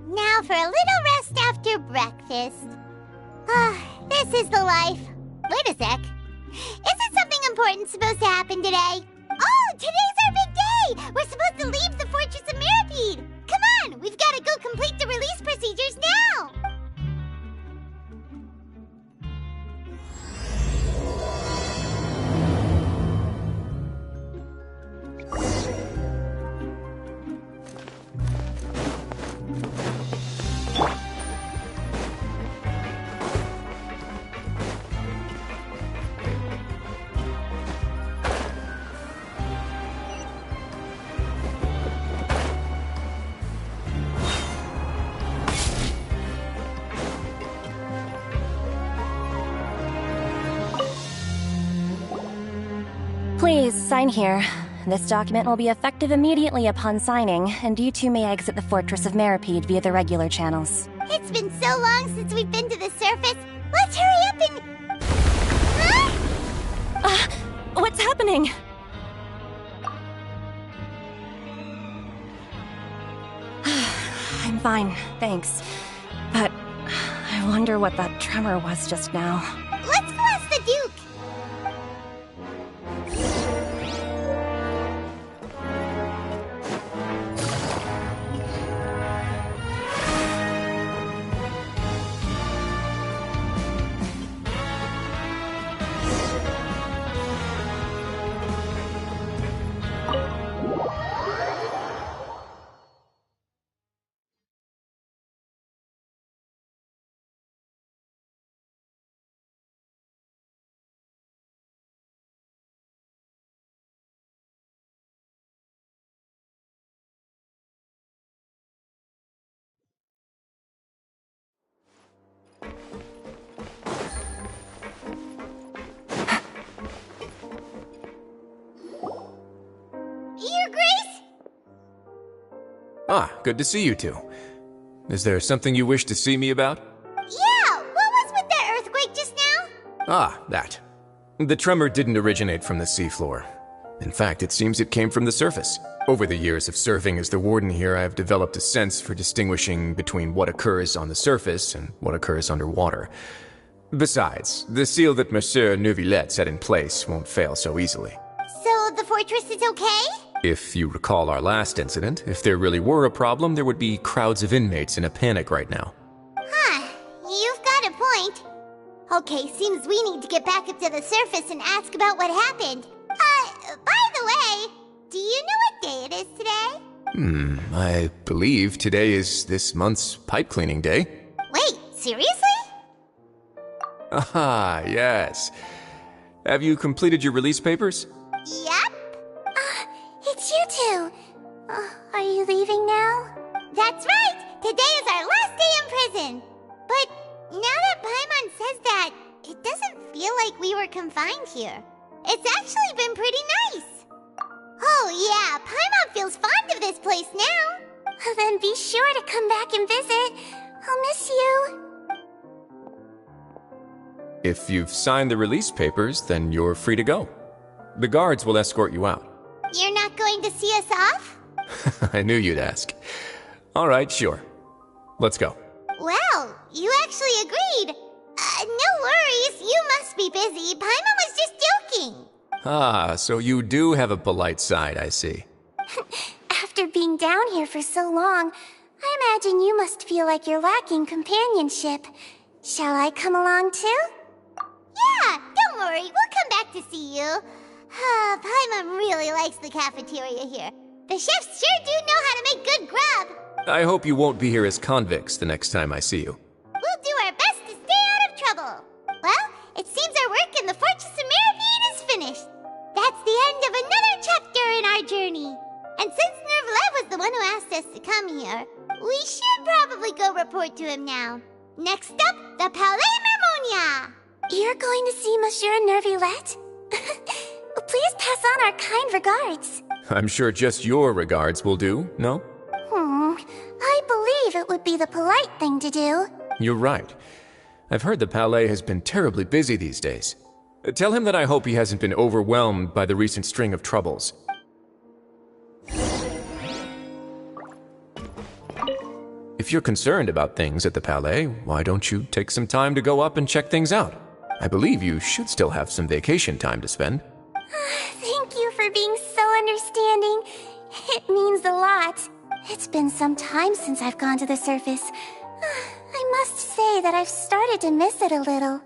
Now for a little rest after breakfast. This is the life. Wait a sec. Isn't something important supposed to happen today? Oh, today's our big day! We're supposed to leave the Fortress of Maripede! Come on, we've got to go complete the release procedures now! Please, sign here. This document will be effective immediately upon signing, and you two may exit the Fortress of Maripede via the regular channels. It's been so long since we've been to the surface. Let's hurry up and... Huh? What's happening? I'm fine, thanks. But I wonder what that tremor was just now. Let's go ask the Duke. Your Grace? Ah, good to see you two. Is there something you wish to see me about? Yeah, what was with that earthquake just now? Ah, that. The tremor didn't originate from the seafloor. In fact, it seems it came from the surface. Over the years of serving as the warden here, I have developed a sense for distinguishing between what occurs on the surface and what occurs underwater. Besides, the seal that Monsieur Neuvillette set in place won't fail so easily. So the fortress is okay? If you recall our last incident, if there really were a problem, there would be crowds of inmates in a panic right now. Huh, you've got a point. Okay, seems we need to get back up to the surface and ask about what happened. By the way, do you know what day it is today? I believe today is this month's pipe cleaning day. Wait, seriously? Ah, yes. Have you completed your release papers? Yep. It's you two. Are you leaving now? That's right! Today is our last day in prison! But now that Paimon says that, it doesn't feel like we were confined here. It's actually been pretty nice. Oh yeah, Paimon feels fond of this place now. Then be sure to come back and visit. I'll miss you. If you've signed the release papers, then you're free to go. The guards will escort you out. You're not going to see us off? I knew you'd ask. All right, sure. Let's go. Well, you actually agreed. No worries, you must be busy. Paimon was just joking. Ah, so you do have a polite side, I see. After being down here for so long, I imagine you must feel like you're lacking companionship. Shall I come along too? Yeah, don't worry, we'll come back to see you. Paimon really likes the cafeteria here. The chefs sure do know how to make good grub. I hope you won't be here as convicts the next time I see you. We'll do our best to stay out of trouble. Well, it seems our work in the Fortress of Maripede is finished. That's the end of another chapter in our journey. And since Neuvillette was the one who asked us to come here, we should probably go report to him now. Next up, the Palais Mermonia. You're going to see Monsieur Neuvillette? Please pass on our kind regards. I'm sure just your regards will do, no? I believe it would be the polite thing to do. You're right. I've heard the Palais has been terribly busy these days. Tell him that I hope he hasn't been overwhelmed by the recent string of troubles. If you're concerned about things at the Palais, why don't you take some time to go up and check things out? I believe you should still have some vacation time to spend. Thank you for being so understanding. It means a lot. It's been some time since I've gone to the surface. I must say that I've started to miss it a little.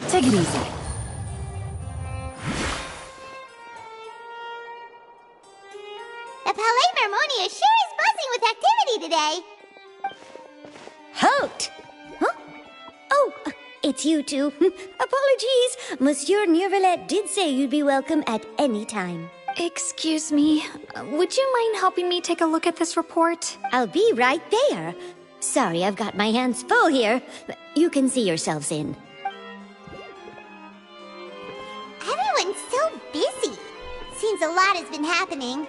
Take it easy. The Palais Mermonia sure is buzzing with activity today. Halt! Huh? Oh, it's you two. Apologies. Monsieur Neuvillette did say you'd be welcome at any time. Excuse me, would you mind helping me take a look at this report? I'll be right there. Sorry, I've got my hands full here. You can see yourselves in. Everyone's so busy. Seems a lot has been happening.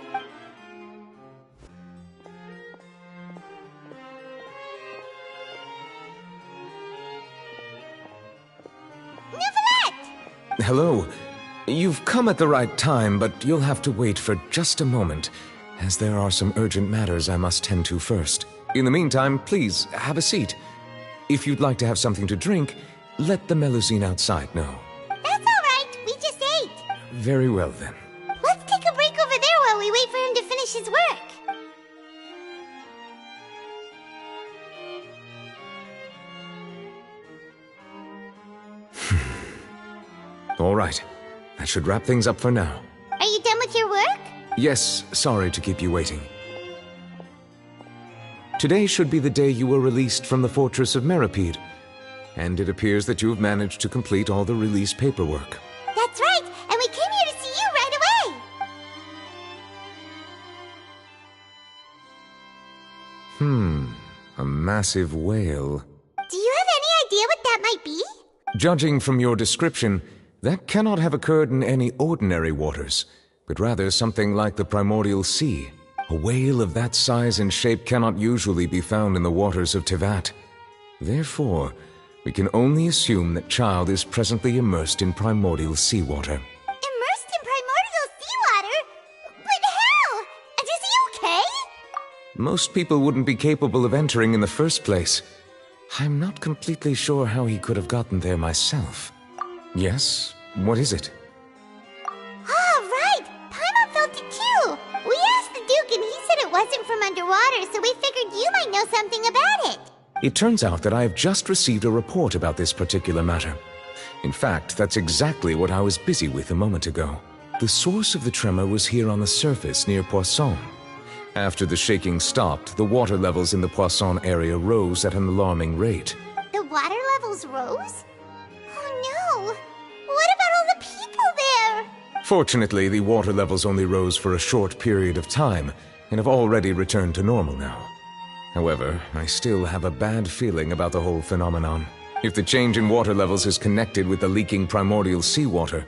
Neuvillette! Hello. You've come at the right time, but you'll have to wait for just a moment, as there are some urgent matters I must tend to first. In the meantime, please, have a seat. If you'd like to have something to drink, let the Melusine outside know. That's all right. We just ate. Very well, then. Let's take a break over there while we wait for him to finish his work. All right. That should wrap things up for now. Are you done with your work? Yes, sorry to keep you waiting. Today should be the day you were released from the Fortress of Meripede, and it appears that you have managed to complete all the release paperwork. That's right, and we came here to see you right away. A massive whale. Do you have any idea what that might be? Judging from your description, that cannot have occurred in any ordinary waters, but rather something like the primordial sea. A whale of that size and shape cannot usually be found in the waters of Tevat. Therefore, we can only assume that Child is presently immersed in primordial seawater. Immersed in primordial seawater? But how? And is he okay? Most people wouldn't be capable of entering in the first place. I'm not completely sure how he could have gotten there myself. Yes? What is it? Oh, right! Paimon felt it too! We asked the Duke and he said it wasn't from underwater, so we figured you might know something about it. It turns out that I have just received a report about this particular matter. In fact, that's exactly what I was busy with a moment ago. The source of the tremor was here on the surface near Poisson. After the shaking stopped, the water levels in the Poisson area rose at an alarming rate. The water levels rose? Oh no! What about all the people there? Fortunately, the water levels only rose for a short period of time and have already returned to normal now. However, I still have a bad feeling about the whole phenomenon. If the change in water levels is connected with the leaking primordial seawater,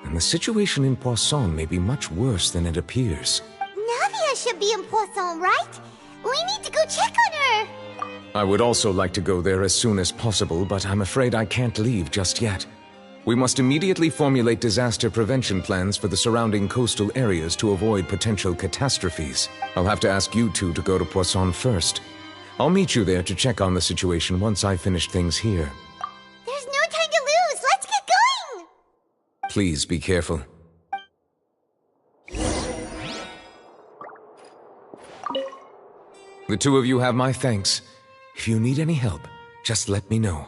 then the situation in Poisson may be much worse than it appears. Navia should be in Poisson, right? We need to go check on her! I would also like to go there as soon as possible, but I'm afraid I can't leave just yet. We must immediately formulate disaster prevention plans for the surrounding coastal areas to avoid potential catastrophes. I'll have to ask you two to go to Poisson first. I'll meet you there to check on the situation once I finish things here. There's no time to lose! Let's get going! Please be careful. The two of you have my thanks. If you need any help, just let me know.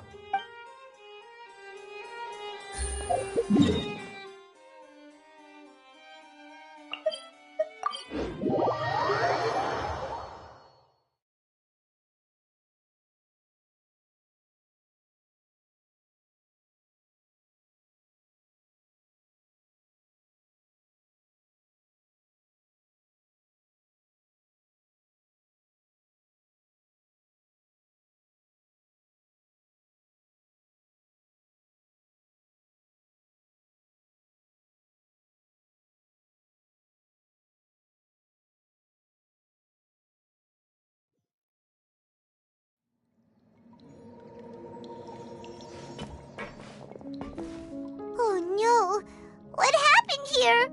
Oh no! What happened here?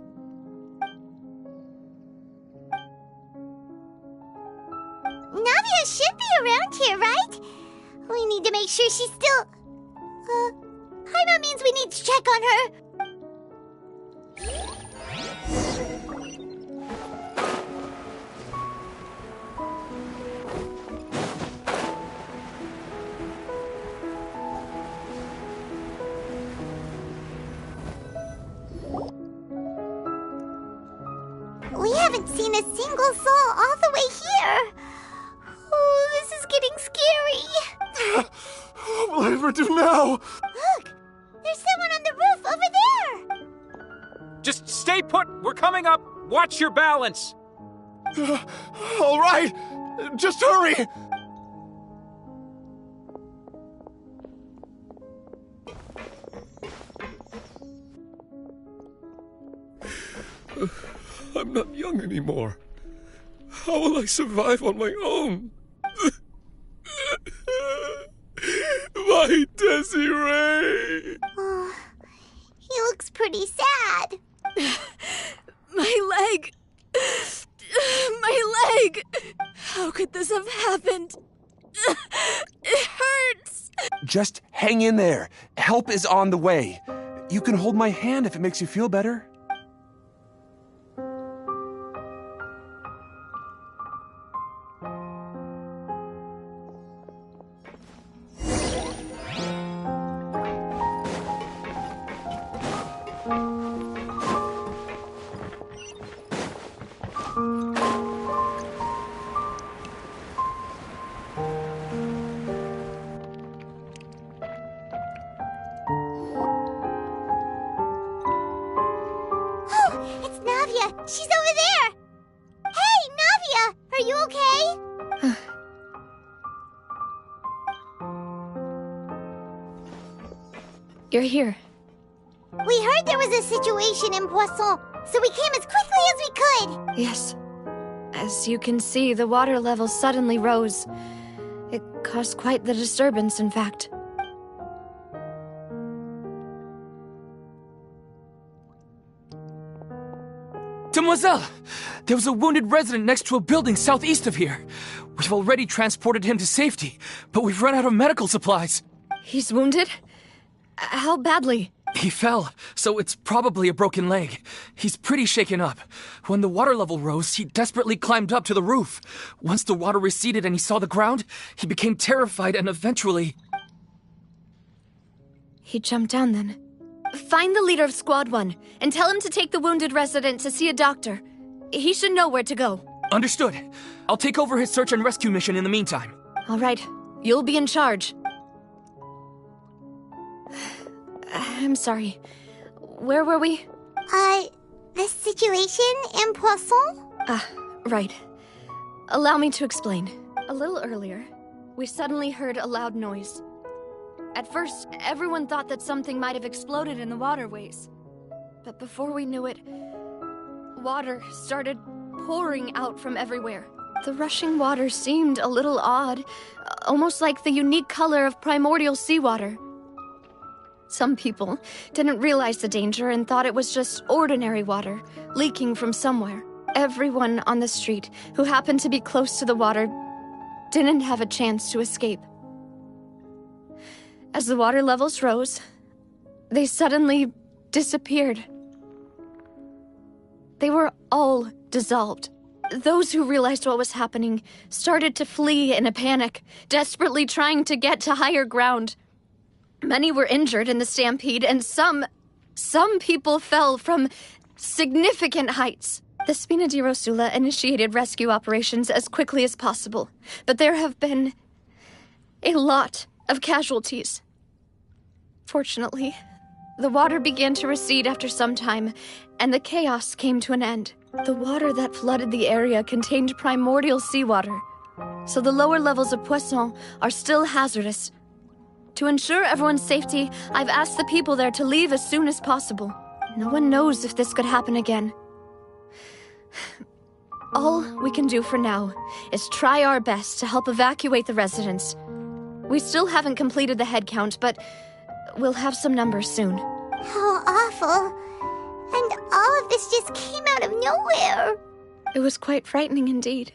Navia should be around here, right? We need to make sure she's still... Paimon means we need to check on her. We haven't seen a single soul all the way here. Oh, this is getting scary. What will I ever do now? Look! There's someone on the roof over there! Just stay put! We're coming up! Watch your balance! All right, just hurry! I'm not young anymore. How will I survive on my own? My Desiree! Oh, he looks pretty sad. My leg! My leg! How could this have happened? It hurts! Just hang in there. Help is on the way. You can hold my hand if it makes you feel better. It's Navia! She's over there! Hey, Navia! Are you okay? You're here. We heard there was a situation in Poisson, so we came as quickly as we could! Yes. As you can see, the water level suddenly rose. It caused quite the disturbance, in fact. Demoiselle! There was a wounded resident next to a building southeast of here. We've already transported him to safety, but we've run out of medical supplies. He's wounded? How badly? He fell, so it's probably a broken leg. He's pretty shaken up. When the water level rose, he desperately climbed up to the roof. Once the water receded and he saw the ground, he became terrified and eventually... He jumped down then. Find the leader of Squad 1 and tell him to take the wounded resident to see a doctor. He should know where to go. Understood. I'll take over his search and rescue mission in the meantime. All right. You'll be in charge. I'm sorry. Where were we? The situation in Poisson? Right. Allow me to explain. A little earlier, we suddenly heard a loud noise. At first, everyone thought that something might have exploded in the waterways. But before we knew it, water started pouring out from everywhere. The rushing water seemed a little odd, almost like the unique color of primordial seawater. Some people didn't realize the danger and thought it was just ordinary water leaking from somewhere. Everyone on the street who happened to be close to the water didn't have a chance to escape. As the water levels rose, they suddenly disappeared. They were all dissolved. Those who realized what was happening started to flee in a panic, desperately trying to get to higher ground. Many were injured in the stampede, and some people fell from significant heights. The Spina di Rosula initiated rescue operations as quickly as possible, but there have been a lot of casualties. Fortunately, the water began to recede after some time, and the chaos came to an end. The water that flooded the area contained primordial seawater, so the lower levels of Poisson are still hazardous. To ensure everyone's safety, I've asked the people there to leave as soon as possible. No one knows if this could happen again. All we can do for now is try our best to help evacuate the residents. We still haven't completed the head count, but we'll have some numbers soon. How awful. And all of this just came out of nowhere. It was quite frightening indeed.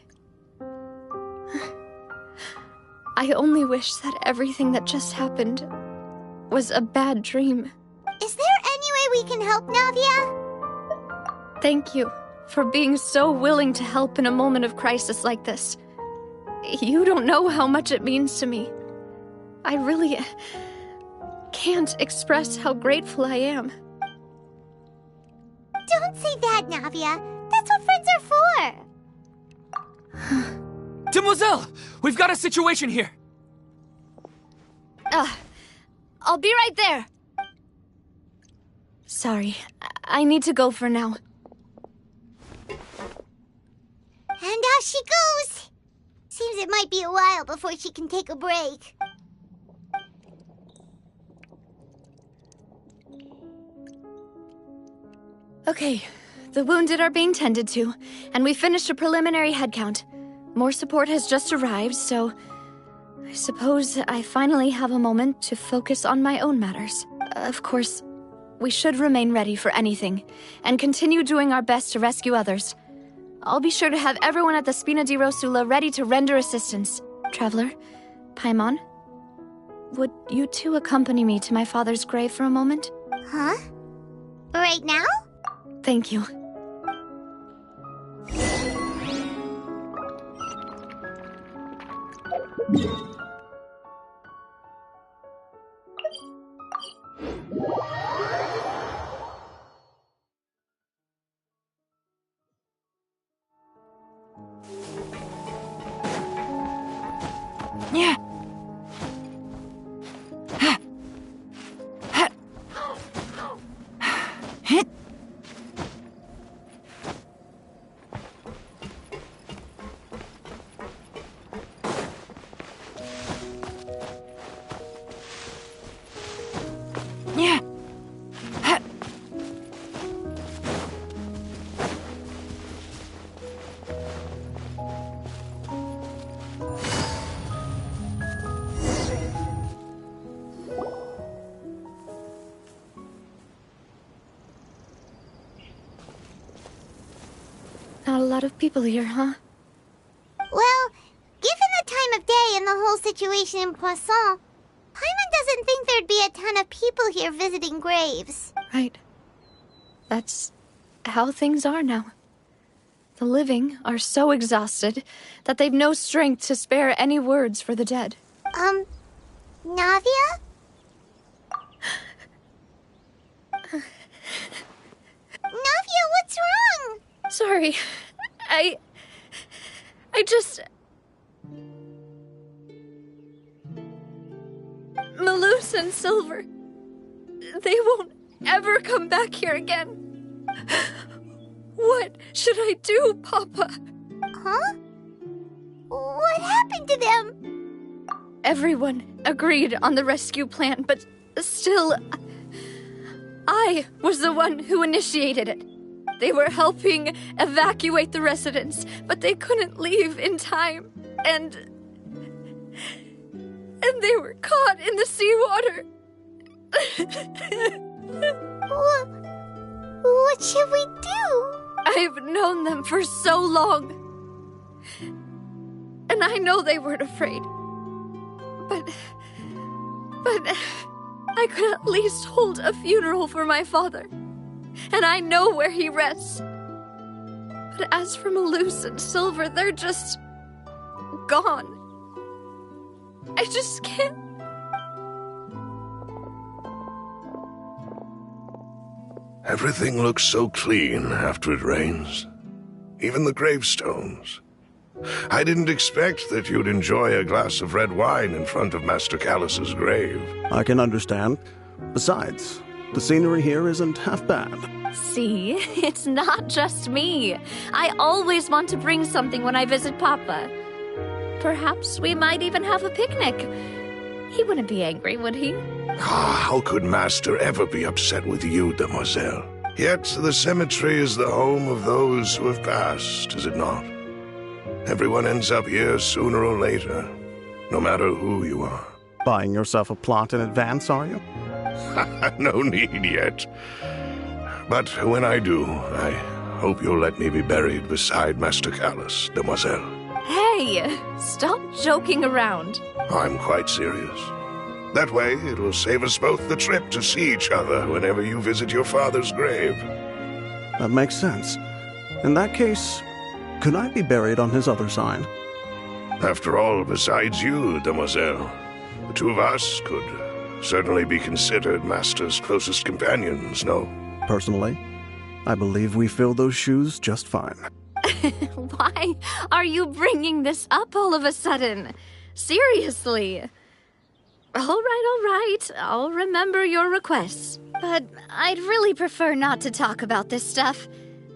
I only wish that everything that just happened was a bad dream. Is there any way we can help, Navia? Thank you for being so willing to help in a moment of crisis like this. You don't know how much it means to me. I really can't express how grateful I am. Don't say that, Navia. That's what friends are for. Demoiselle! We've got a situation here! I'll be right there. Sorry, I need to go for now. And off she goes. Seems it might be a while before she can take a break. Okay, the wounded are being tended to, and we finished a preliminary head count. More support has just arrived, so I suppose I finally have a moment to focus on my own matters. Of course, we should remain ready for anything, and continue doing our best to rescue others. I'll be sure to have everyone at the Spina di Rosula ready to render assistance. Traveler, Paimon, would you two accompany me to my father's grave for a moment? Huh? Right now? Thank you. Yeah. Not a lot of people here, huh? Well, given the time of day and the whole situation in Poisson, Paimon doesn't think there'd be a ton of people here visiting graves. Right. That's how things are now. The living are so exhausted that they've no strength to spare any words for the dead. Navia? Navia, what's wrong? Sorry. I just... Malus and Silver, they won't ever come back here again. What should I do, Papa? Huh? What happened to them? Everyone agreed on the rescue plan, but still, I was the one who initiated it. They were helping evacuate the residents, but they couldn't leave in time, and they were caught in the seawater. What should we do? I've known them for so long. And I know they weren't afraid. But I could at least hold a funeral for my father. And I know where he rests. But as for Malus and Silver, they're just gone. I just can't. Everything looks so clean after it rains. Even the gravestones. I didn't expect that you'd enjoy a glass of red wine in front of Master Callus's grave. I can understand. Besides, the scenery here isn't half bad. See, it's not just me. I always want to bring something when I visit Papa. Perhaps we might even have a picnic. He wouldn't be angry, would he? How could Master ever be upset with you, Demoiselle? Yet the cemetery is the home of those who have passed, is it not? Everyone ends up here sooner or later, no matter who you are. Buying yourself a plot in advance, are you? No need yet. But when I do, I hope you'll let me be buried beside Master Callus, Demoiselle. Hey, stop joking around. I'm quite serious. That way, it will save us both the trip to see each other whenever you visit your father's grave. That makes sense. In that case, could I be buried on his other side? After all, besides you, Demoiselle, the two of us could certainly be considered Master's closest companions, no? Personally, I believe we fill those shoes just fine. Why are you bringing this up all of a sudden? Seriously. All right. I'll remember your requests. But I'd really prefer not to talk about this stuff.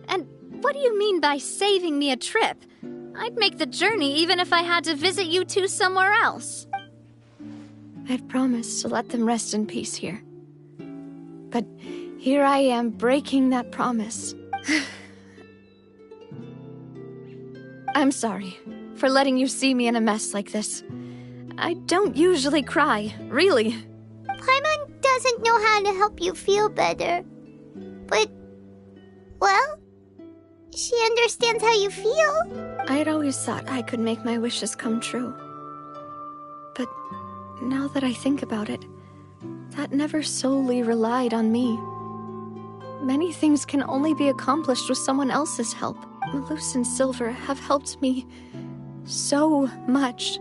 And what do you mean by saving me a trip? I'd make the journey even if I had to visit you two somewhere else. I'd promised to let them rest in peace here. But here I am breaking that promise. I'm sorry for letting you see me in a mess like this. I don't usually cry, really. Paimon doesn't know how to help you feel better. But, well, she understands how you feel. I had always thought I could make my wishes come true. But now that I think about it, that never solely relied on me. Many things can only be accomplished with someone else's help. Malus and Silver have helped me so much.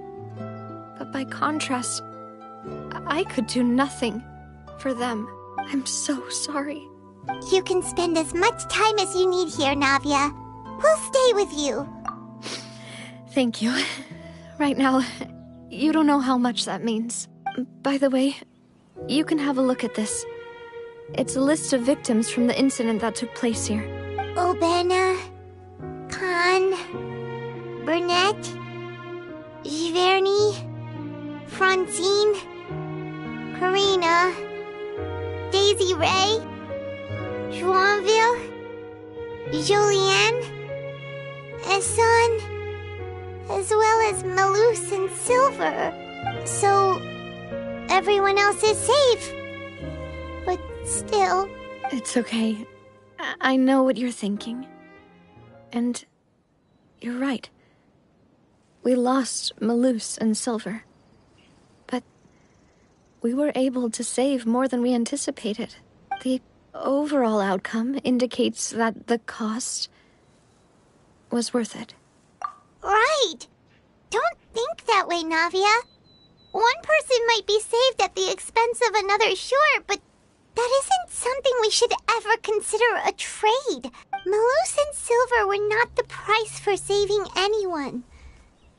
But by contrast, I could do nothing for them. I'm so sorry. You can spend as much time as you need here, Navia. We'll stay with you. Thank you. Right now, you don't know how much that means. By the way, you can have a look at this. It's a list of victims from the incident that took place here. Obena, Khan, Burnett, Giverny, Francine, Karina, Daisy Ray, Joinville, Julianne, Esson, as well as Malus and Silver. So, everyone else is safe. But still... It's okay. I know what you're thinking. And you're right. We lost Malus and Silver. But we were able to save more than we anticipated. The overall outcome indicates that the cost was worth it. Right! Don't think that way, Navia. One person might be saved at the expense of another, sure, but that isn't something we should ever consider a trade. Malus and Silver were not the price for saving anyone.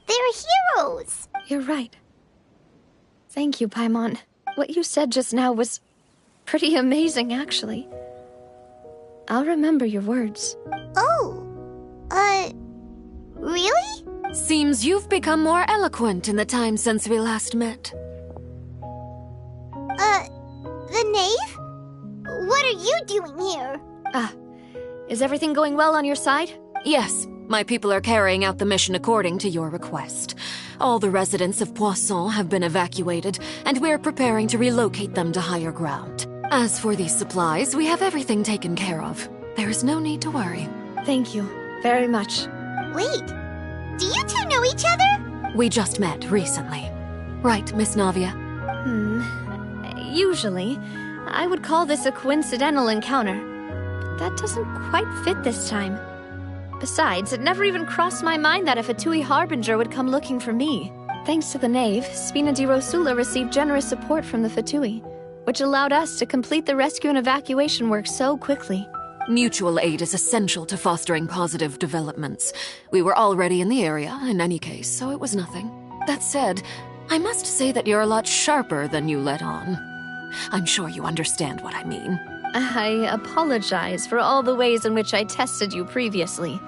They're heroes. You're right. Thank you, Paimon. What you said just now was pretty amazing, actually. I'll remember your words. Oh, really? Seems you've become more eloquent in the time since we last met. The knave? What are you doing here? Is everything going well on your side? Yes, my people are carrying out the mission according to your request. all the residents of Poisson have been evacuated, and we're preparing to relocate them to higher ground. As for these supplies, we have everything taken care of. There is no need to worry. Thank you very much. Wait, do you two know each other? We just met recently. Right, Miss Navia? Usually, I would call this a coincidental encounter. But that doesn't quite fit this time. Besides, it never even crossed my mind that a Fatui Harbinger would come looking for me. Thanks to the Knave, Spina di Rosula received generous support from the Fatui, which allowed us to complete the rescue and evacuation work so quickly. Mutual aid is essential to fostering positive developments. We were already in the area, in any case, so it was nothing. That said, I must say that you're a lot sharper than you let on. I'm sure you understand what I mean. I apologize for all the ways in which I tested you previously.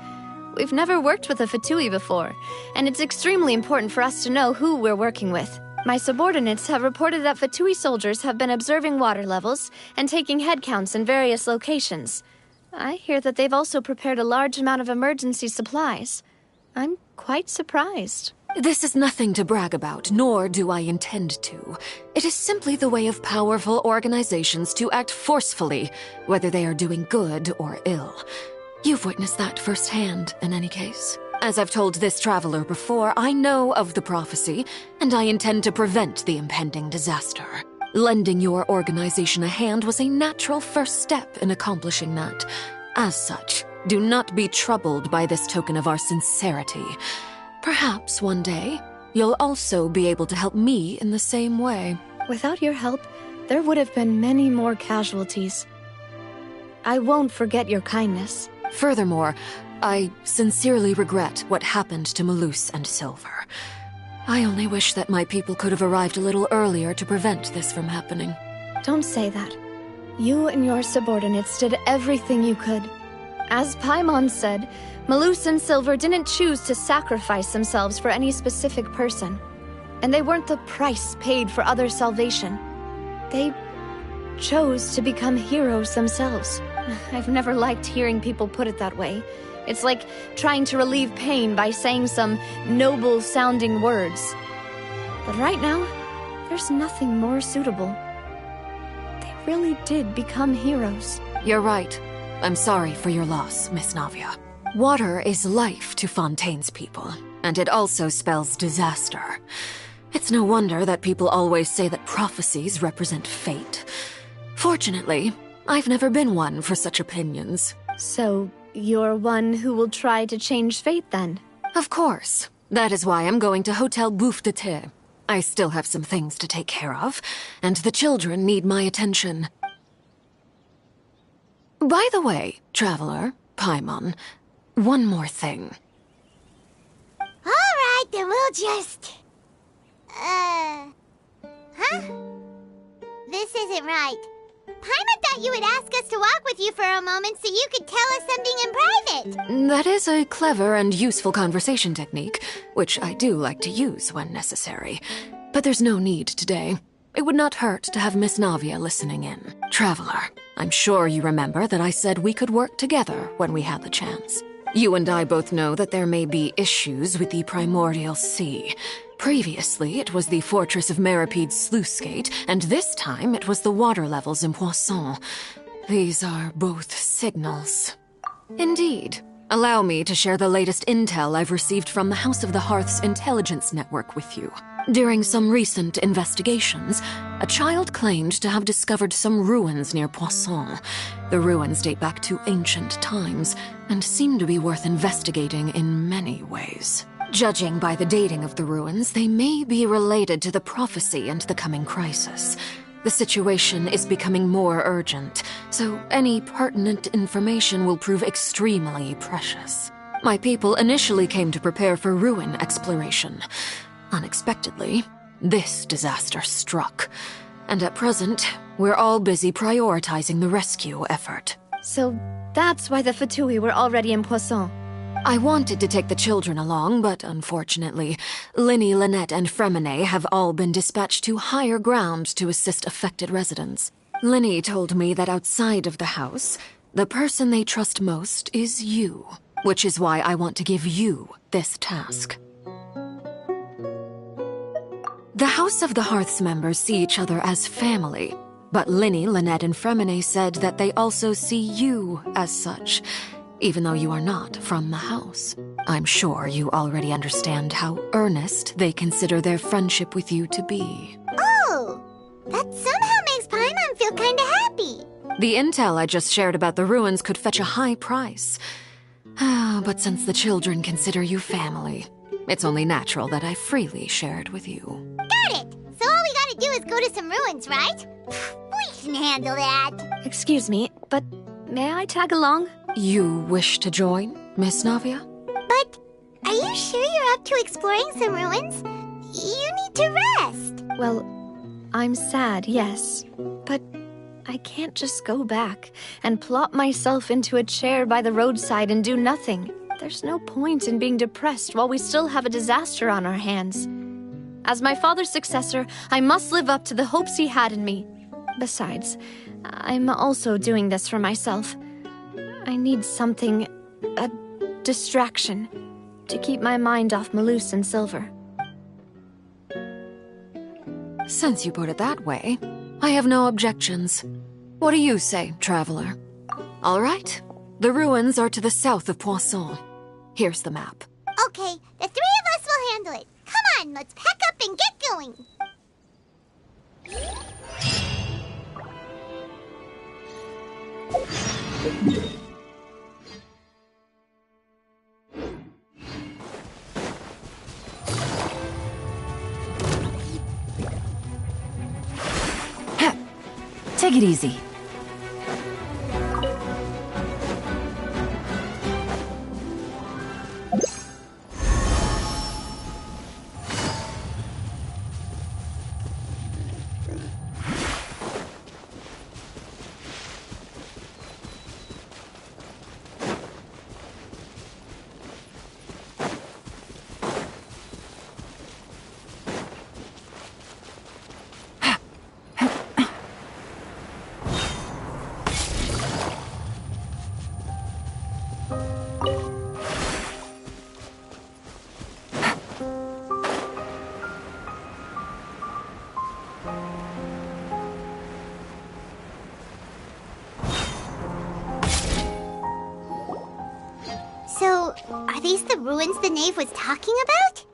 We've never worked with a Fatui before, and it's extremely important for us to know who we're working with. My subordinates have reported that Fatui soldiers have been observing water levels and taking head counts in various locations. I hear that they've also prepared a large amount of emergency supplies. I'm quite surprised. This is nothing to brag about, nor do I intend to. It is simply the way of powerful organizations to act forcefully, whether they are doing good or ill. You've witnessed that firsthand, in any case. As I've told this traveler before, I know of the prophecy, and I intend to prevent the impending disaster. Lending your organization a hand was a natural first step in accomplishing that. As such, do not be troubled by this token of our sincerity. Perhaps one day, you'll also be able to help me in the same way. Without your help, there would have been many more casualties. I won't forget your kindness. Furthermore, I sincerely regret what happened to Malus and Silver. I only wish that my people could have arrived a little earlier to prevent this from happening. Don't say that. You and your subordinates did everything you could. As Paimon said, Malus and Silver didn't choose to sacrifice themselves for any specific person. And they weren't the price paid for others' salvation. They chose to become heroes themselves. I've never liked hearing people put it that way. It's like trying to relieve pain by saying some noble-sounding words. But right now, there's nothing more suitable. They really did become heroes. You're right. I'm sorry for your loss, Miss Navia. Water is life to Fontaine's people, and it also spells disaster. It's no wonder that people always say that prophecies represent fate. Fortunately, I've never been one for such opinions. So, you're one who will try to change fate, then? Of course. That is why I'm going to Hotel Bouffe de Thé. I still have some things to take care of, and the children need my attention. By the way, Traveler, Paimon, one more thing. All right, then we'll just... Huh? This isn't right. Paimon thought you would ask us to walk with you for a moment so you could tell us something in private. That is a clever and useful conversation technique, which I do like to use when necessary. But there's no need today. It would not hurt to have Miss Navia listening in. Traveler, I'm sure you remember that I said we could work together when we had the chance. You and I both know that there may be issues with the Primordial Sea. Previously, it was the fortress of Meripede's sluice gate, and this time it was the water levels in Poisson. These are both signals. Indeed. Allow me to share the latest intel I've received from the House of the Hearth's intelligence network with you. During some recent investigations, a child claimed to have discovered some ruins near Poisson. The ruins date back to ancient times, and seem to be worth investigating in many ways. Judging by the dating of the ruins, they may be related to the prophecy and the coming crisis. The situation is becoming more urgent, so any pertinent information will prove extremely precious. My people initially came to prepare for ruin exploration. Unexpectedly, this disaster struck, and at present, we're all busy prioritizing the rescue effort. So that's why the Fatui were already in Poisson. I wanted to take the children along, but unfortunately, Linny, Lynette, and Fremine have all been dispatched to higher ground to assist affected residents. Linny told me that outside of the house, the person they trust most is you, which is why I want to give you this task. The House of the Hearth's members see each other as family, but Linny, Lynette, and Fremine said that they also see you as such, even though you are not from the house. I'm sure you already understand how earnest they consider their friendship with you to be. Oh, that somehow makes Paimon feel kinda happy. The intel I just shared about the ruins could fetch a high price. But since the children consider you family, it's only natural that I freely share it with you. Got it! So all we gotta do is go to some ruins, right? We can handle that. Excuse me, but may I tag along? You wish to join, Miss Navia? But are you sure you're up to exploring some ruins? You need to rest. Well, I'm sad, yes, but I can't just go back and plop myself into a chair by the roadside and do nothing. There's no point in being depressed while we still have a disaster on our hands. As my father's successor, I must live up to the hopes he had in me. Besides, I'm also doing this for myself. I need something, a distraction, to keep my mind off Malus and Silver. Since you put it that way, I have no objections. What do you say, traveler? All right. The ruins are to the south of Poisson. Here's the map. Okay, the three of us will handle it. Come on, let's pack up and get going. Take it easy. So, are these the ruins the knave was talking about?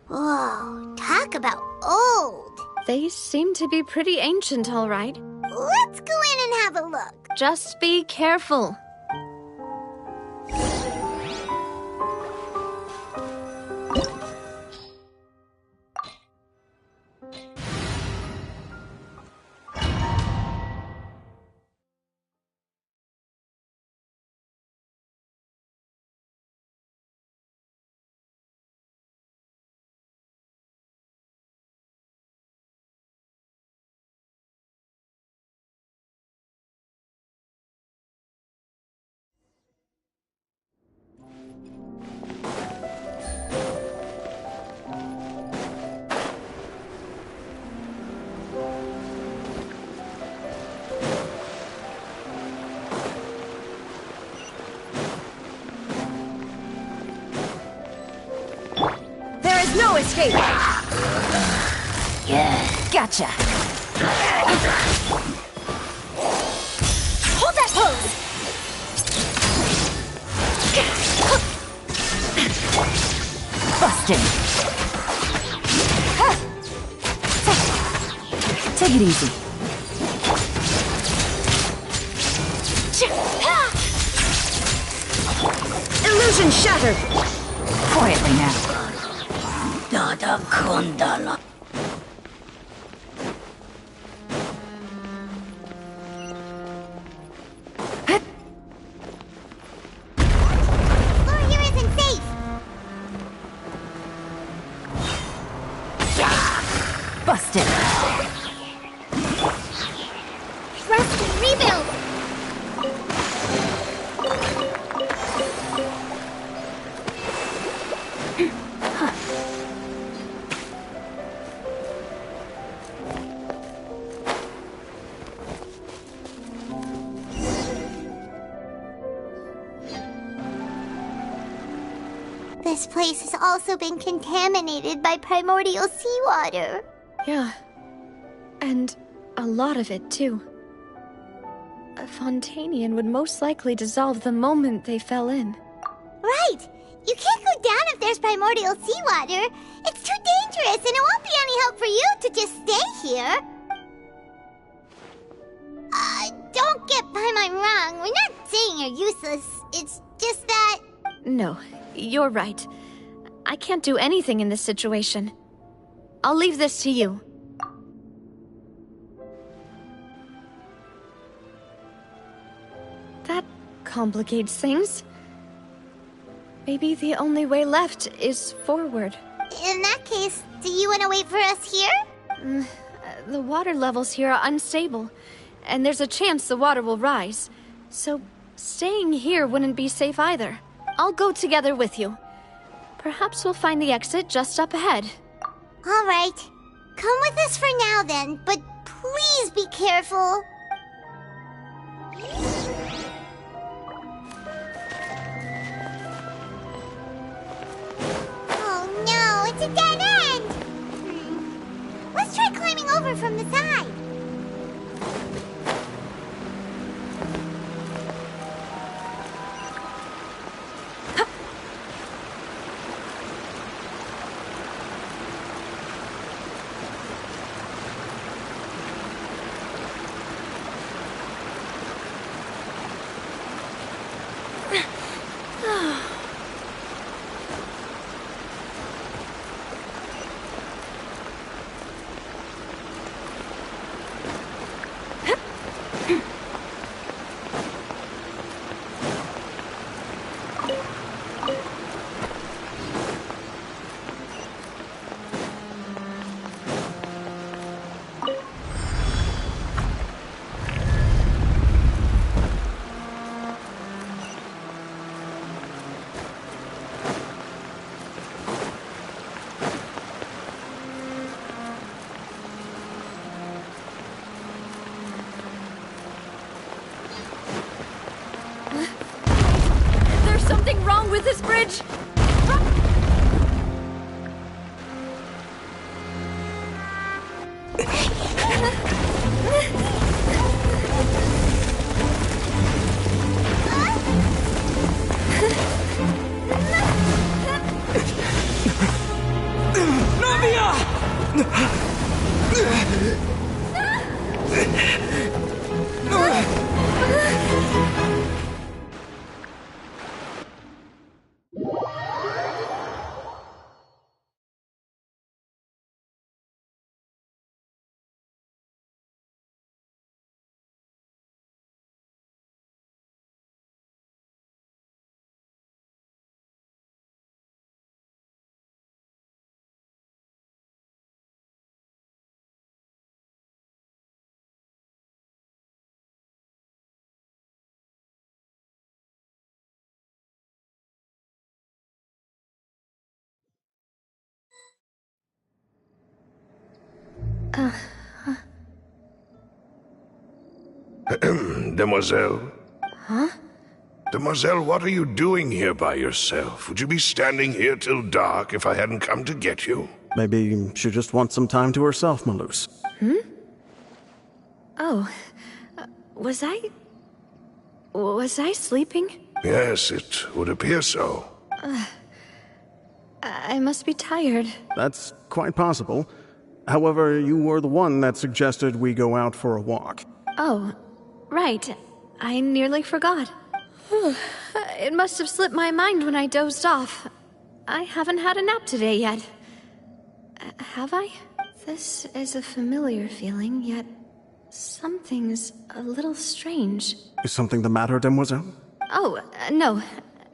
Whoa, talk about old. They seem to be pretty ancient, all right. Let's go in and have a look. Just be careful. No escape! Yeah, gotcha. Hold that pose! Busted. Take it easy. Illusion shattered! Quietly now. Dada Kundala. Floor here isn't safe. Busted. Rest and rebuild. This place has also been contaminated by primordial seawater. Yeah. And a lot of it, too. A Fontanian would most likely dissolve the moment they fell in. Right! You can't go down if there's primordial seawater. It's too dangerous, and it won't be any help for you to just stay here. Don't get my mind wrong. We're not saying you're useless. It's just that... No, you're right. I can't do anything in this situation. I'll leave this to you. That complicates things. Maybe the only way left is forward. In that case, do you want to wait for us here? The water levels here are unstable, and there's a chance the water will rise. So, staying here wouldn't be safe either. I'll go together with you. Perhaps we'll find the exit just up ahead. All right. Come with us for now then, but please be careful. Oh no, it's a dead end! Let's try climbing over from the side. Something wrong with this bridge? Demoiselle? Huh? Demoiselle, what are you doing here by yourself? Would you be standing here till dark if I hadn't come to get you? Maybe she just wants some time to herself, Malus. Oh, was I sleeping? Yes, it would appear so. I must be tired. That's quite possible. However, you were the one that suggested we go out for a walk. Oh, right. I nearly forgot. It must have slipped my mind when I dozed off. I haven't had a nap today yet. Have I? This is a familiar feeling, yet something's a little strange. Is something the matter, Demoiselle? Oh, no.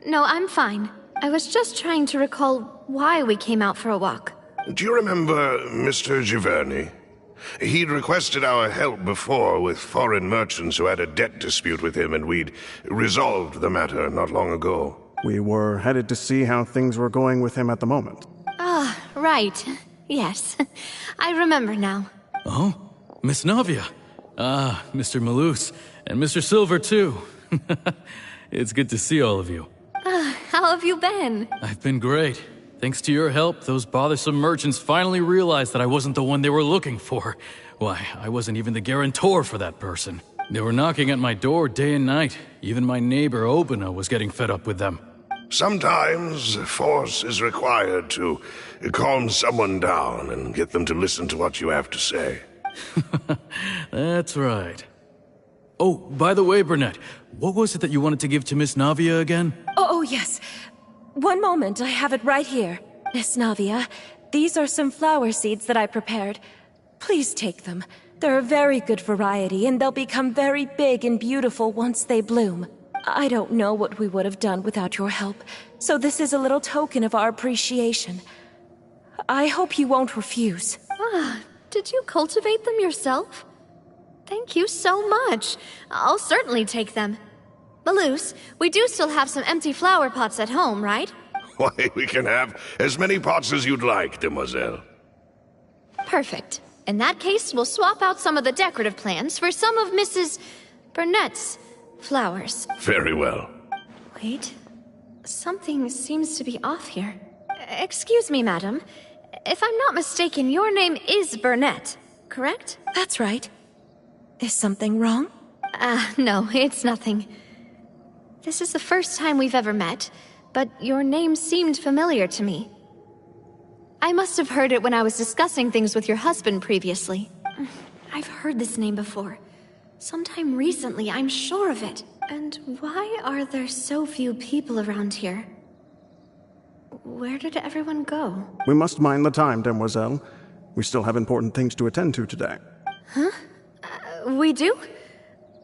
No, I'm fine. I was just trying to recall why we came out for a walk. Do you remember Mr. Giverny? He'd requested our help before with foreign merchants who had a debt dispute with him, and we'd resolved the matter not long ago. We were headed to see how things were going with him at the moment. Ah, right. Yes. I remember now. Oh, Miss Navia. Ah, Mr. Malus. And Mr. Silver, too. It's good to see all of you. How have you been? I've been great. Thanks to your help, those bothersome merchants finally realized that I wasn't the one they were looking for. Why, I wasn't even the guarantor for that person. They were knocking at my door day and night. Even my neighbor Obina was getting fed up with them. Sometimes force is required to calm someone down and get them to listen to what you have to say. That's right. Oh, by the way, Burnett, what was it that you wanted to give to Miss Navia again? Oh, yes. One moment, I have it right here. Miss Navia, these are some flower seeds that I prepared. Please take them. They're a very good variety, and they'll become very big and beautiful once they bloom. I don't know what we would have done without your help, so this is a little token of our appreciation. I hope you won't refuse. Ah, did you cultivate them yourself? Thank you so much. I'll certainly take them. Maloose, we do still have some empty flower pots at home, right? Why, we can have as many pots as you'd like, demoiselle. Perfect. In that case, we'll swap out some of the decorative plants for some of Mrs. Burnett's flowers. Very well. Wait. Something seems to be off here. Excuse me, madam. If I'm not mistaken, your name is Burnett, correct? That's right. Is something wrong? No, it's nothing. This is the first time we've ever met, but your name seemed familiar to me. I must have heard it when I was discussing things with your husband previously. I've heard this name before. Sometime recently, I'm sure of it. And why are there so few people around here? Where did everyone go? We must mind the time, demoiselle. We still have important things to attend to today. Huh? We do?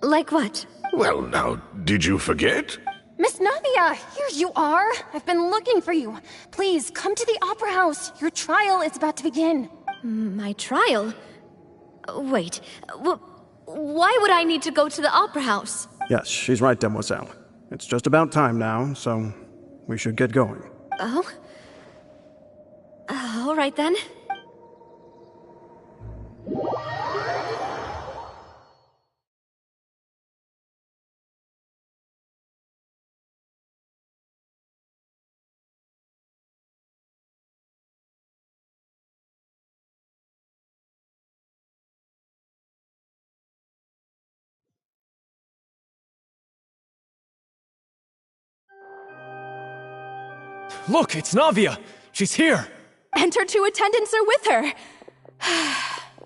Like what? Well, now, did you forget? Miss Navia, here you are. I've been looking for you. Please, come to the Opera House. Your trial is about to begin. My trial? Wait, why would I need to go to the Opera House? Yes, she's right, demoiselle. It's just about time now, so we should get going. Oh? All right then. Look, it's Navia! She's here! And her two attendants are with her!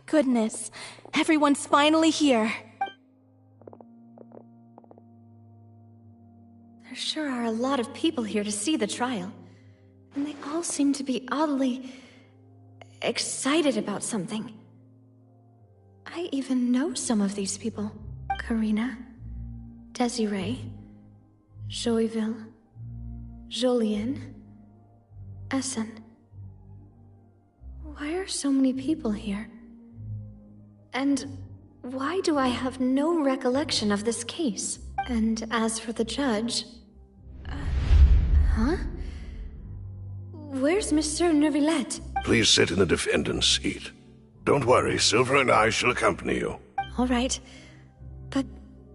Goodness, everyone's finally here. There sure are a lot of people here to see the trial. And they all seem to be oddly excited about something. I even know some of these people. Karina, Desiree, Joyville, Jolien, Essen. Why are so many people here? And why do I have no recollection of this case? And as for the judge... huh? Where's Monsieur Neuvillette? Please sit in the defendant's seat. Don't worry, Silver and I shall accompany you. All right. But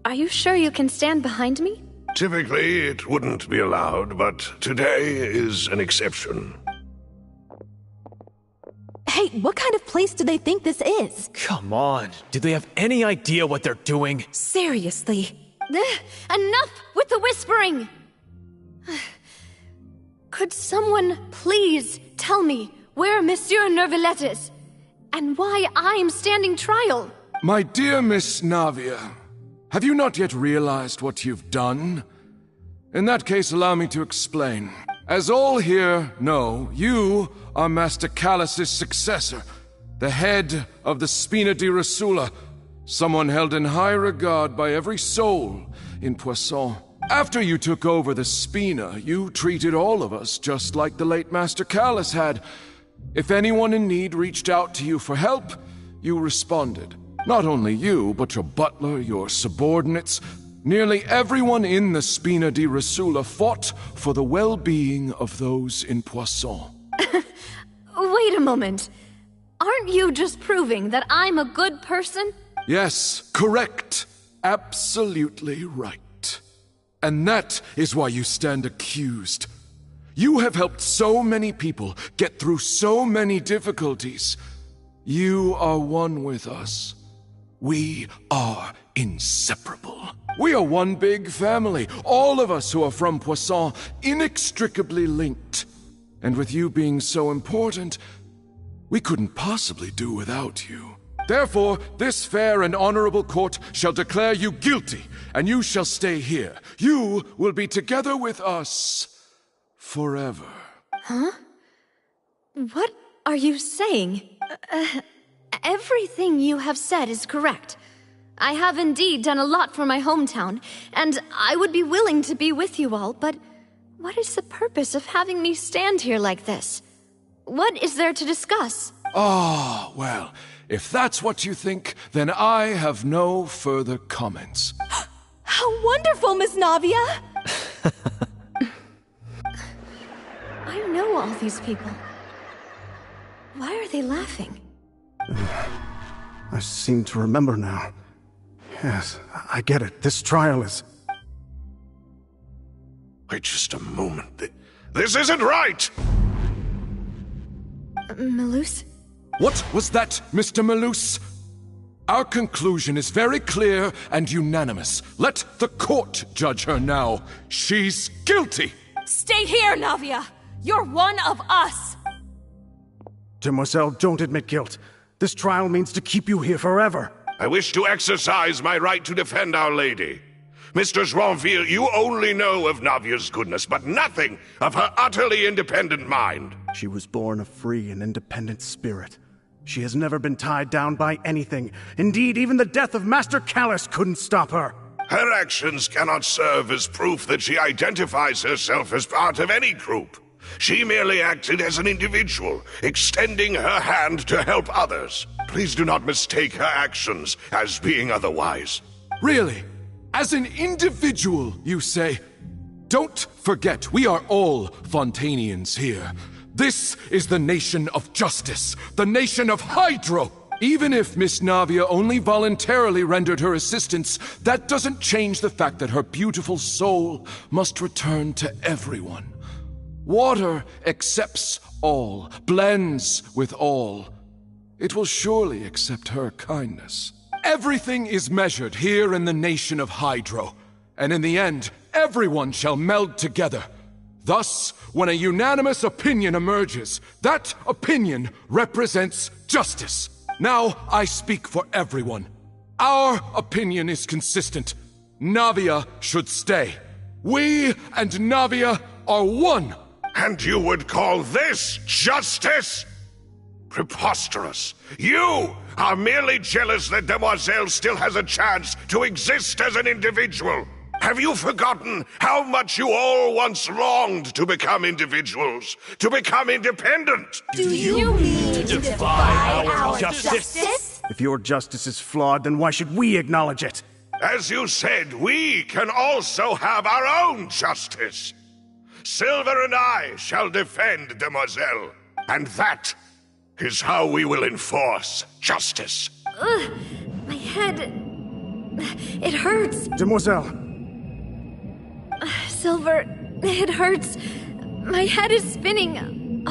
are you sure you can stand behind me? Typically, it wouldn't be allowed, but today is an exception. Hey, what kind of place do they think this is? Come on, do they have any idea what they're doing? Seriously. Enough with the whispering! Could someone please tell me where Monsieur Neuvillette is? And why I'm standing trial? My dear Miss Navia, have you not yet realized what you've done? In that case, allow me to explain. As all here know, you are Master Callus's successor, the head of the Spina di Rosula, someone held in high regard by every soul in Poisson. After you took over the Spina, you treated all of us just like the late Master Callus had. If anyone in need reached out to you for help, you responded. Not only you, but your butler, your subordinates, nearly everyone in the Spina di Rosula fought for the well-being of those in Poisson. Wait a moment. Aren't you just proving that I'm a good person? Yes, correct. Absolutely right. And that is why you stand accused. You have helped so many people get through so many difficulties. You are one with us. We are inseparable. We are one big family, all of us who are from Poisson, inextricably linked. And with you being so important, we couldn't possibly do without you. Therefore, this fair and honorable court shall declare you guilty, and you shall stay here. You will be together with us forever. Huh? What are you saying? Everything you have said is correct. I have indeed done a lot for my hometown, and I would be willing to be with you all, but what is the purpose of having me stand here like this? What is there to discuss? Ah, well, if that's what you think, then I have no further comments. How wonderful, Miss Navia! I know all these people. Why are they laughing? I seem to remember now. Yes, I get it. This trial is... Wait just a moment. This isn't right! Malus? What was that, Mr. Malus? Our conclusion is very clear and unanimous. Let the court judge her now. She's guilty! Stay here, Navia! You're one of us! Demoiselle, don't admit guilt. This trial means to keep you here forever. I wish to exercise my right to defend Our Lady. Mr. Joinville, you only know of Navia's goodness, but nothing of her utterly independent mind. She was born a free and independent spirit. She has never been tied down by anything. Indeed, even the death of Master Callus couldn't stop her. Her actions cannot serve as proof that she identifies herself as part of any group. She merely acted as an individual, extending her hand to help others. Please do not mistake her actions as being otherwise. Really? As an individual, you say? Don't forget, we are all Fontanians here. This is the nation of justice, the nation of Hydro. Even if Miss Navia only voluntarily rendered her assistance, that doesn't change the fact that her beautiful soul must return to everyone. Water accepts all, blends with all. It will surely accept her kindness. Everything is measured here in the nation of Hydro, and in the end, everyone shall meld together. Thus, when a unanimous opinion emerges, that opinion represents justice. Now I speak for everyone. Our opinion is consistent. Navia should stay. We and Navia are one. And you would call this justice? Preposterous. You are merely jealous that Demoiselle still has a chance to exist as an individual. Have you forgotten how much you all once longed to become individuals, to become independent? Do you mean to defy our justice? If your justice is flawed, then why should we acknowledge it? As you said, we can also have our own justice. Silver and I shall defend Demoiselle, and that is how we will enforce justice. Ugh, my head... it hurts. Demoiselle. Silver, it hurts. My head is spinning.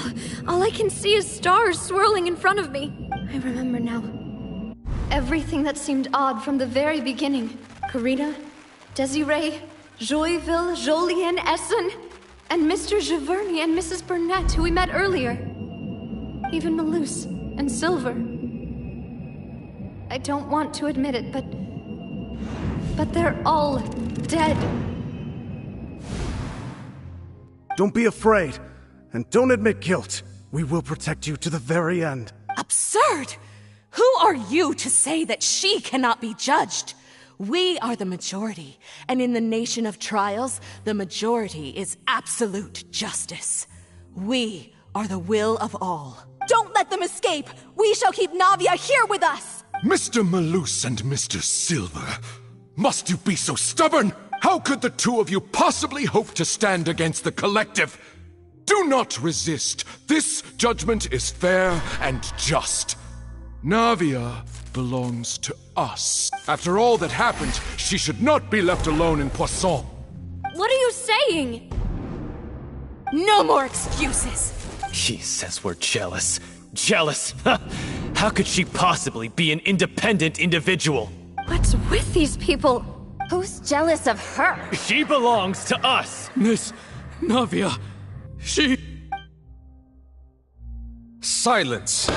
All I can see is stars swirling in front of me. I remember now. Everything that seemed odd from the very beginning. Karina, Desiree, Joyville, Jolien, Essen, and Mr. Giverny and Mrs. Burnett, who we met earlier. Even Malus and Silver. I don't want to admit it, but they're all dead. Don't be afraid, and don't admit guilt. We will protect you to the very end. Absurd! Who are you to say that she cannot be judged? We are the majority, and in the nation of trials, the majority is absolute justice. We are the will of all. Don't let them escape! We shall keep Navia here with us! Mr. Malus and Mr. Silver, must you be so stubborn? How could the two of you possibly hope to stand against the collective? Do not resist. This judgment is fair and just. Navia belongs to us. After all that happened, she should not be left alone in Poisson. What are you saying? No more excuses! He says we're jealous. Jealous? How could she possibly be an independent individual? What's with these people? Who's jealous of her? She belongs to us! Miss Navia, she... Silence!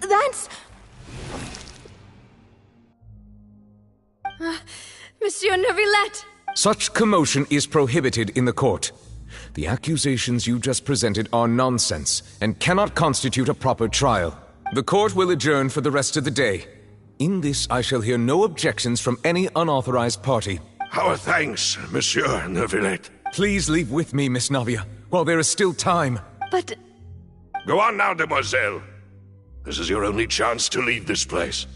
That's... Monsieur Neuvillette! Such commotion is prohibited in the court. The accusations you just presented are nonsense and cannot constitute a proper trial. The court will adjourn for the rest of the day. In this, I shall hear no objections from any unauthorized party. Our thanks, Monsieur Neuvillette. Please leave with me, Miss Navia, while there is still time. But... Go on now, demoiselle. This is your only chance to leave this place.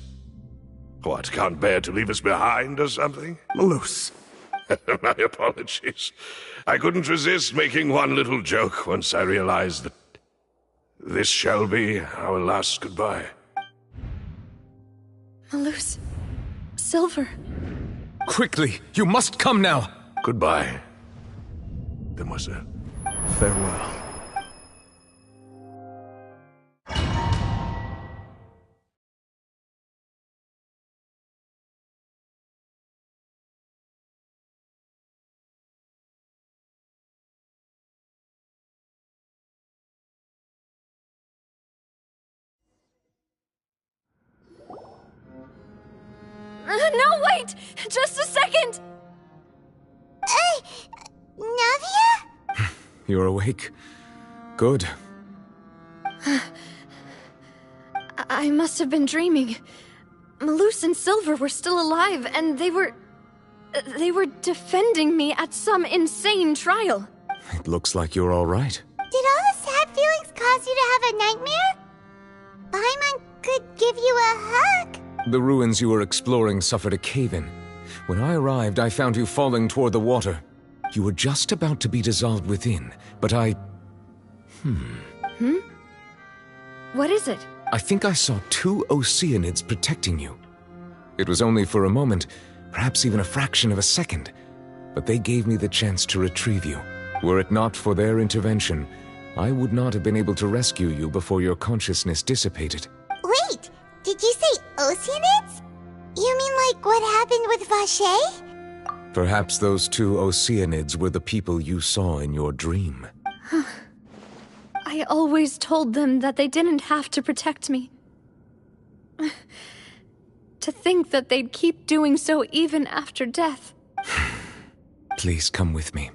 What, can't bear to leave us behind or something? Malus. My apologies. I couldn't resist making one little joke once I realized that this shall be our last goodbye. Malus... Silver... Quickly, you must come now! Goodbye, demoiselle. Farewell. No, wait! Just a second! Navia? You're awake? Good. I must have been dreaming. Malus and Silver were still alive, and they were defending me at some insane trial. It looks like you're all right. Did all the sad feelings cause you to have a nightmare? Paimon could give you a hug. The ruins you were exploring suffered a cave-in. When I arrived, I found you falling toward the water. You were just about to be dissolved within, but I... What is it? I think I saw 2 Oceanids protecting you. It was only for a moment, perhaps even a fraction of a second, but they gave me the chance to retrieve you. Were it not for their intervention, I would not have been able to rescue you before your consciousness dissipated. Wait, did you say Oceanids? You mean like what happened with Vache? Perhaps those 2 Oceanids were the people you saw in your dream. I always told them that they didn't have to protect me. To think that they'd keep doing so even after death. Please come with me.